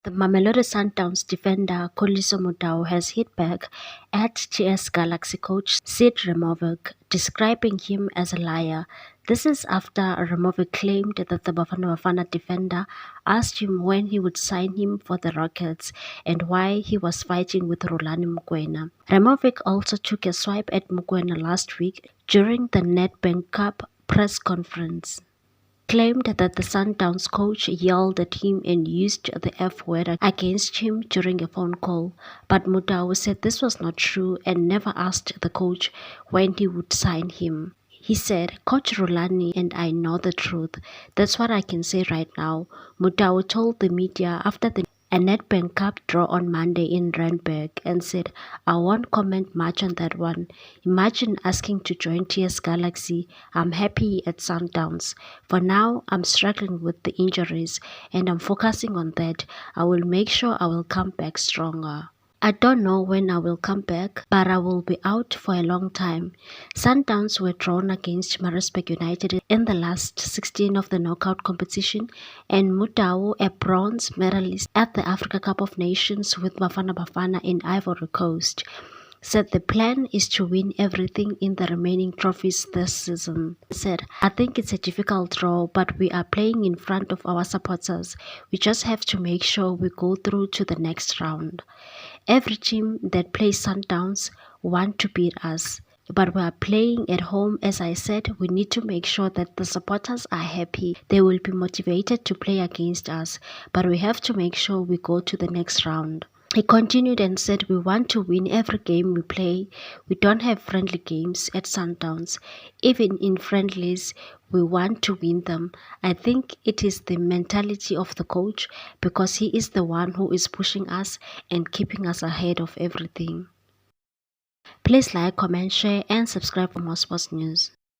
The Mamelodi Sundowns defender Khuliso Mudau has hit back at TS Galaxy coach Sead Ramovic, describing him as a liar. This is after Ramovic claimed that the Bafana defender asked him when he would sign him for the Rockets and why he was fighting with Rulani Mokoena. Ramovic also took a swipe at Mokoena last week during the Nedbank Cup press conference, claimed that the Sundowns coach yelled at him and used the F word against him during a phone call, but Mudau said this was not true and never asked the coach when he would sign him. He said, "Coach Rulani and I know the truth. That's what I can say right now," Mudau told the media after a Nedbank Cup draw on Monday in Randburg and said, "I won't comment much on that one. Imagine asking to join TS Galaxy. I'm happy at Sundowns. For now, I'm struggling with the injuries and I'm focusing on that. I will make sure I will come back stronger. I don't know when I will come back, but I will be out for a long time." Sundowns were drawn against Maritzburg United in the last 16 of the knockout competition, and Mudau, a bronze medalist at the Africa Cup of Nations with Bafana in Ivory Coast, said the plan is to win everything in the remaining trophies this season. He said, "I think it's a difficult draw, but we are playing in front of our supporters. We just have to make sure we go through to the next round. Every team that plays Sundowns want to beat us, but we are playing at home. As I said, we need to make sure that the supporters are happy. They will be motivated to play against us, but we have to make sure we go to the next round." He continued and said, "We want to win every game we play. We don't have friendly games at Sundowns. Even in friendlies, we want to win them." I think it is the mentality of the coach because he is the one who is pushing us and keeping us ahead of everything. Please like, comment, share and subscribe for more sports news.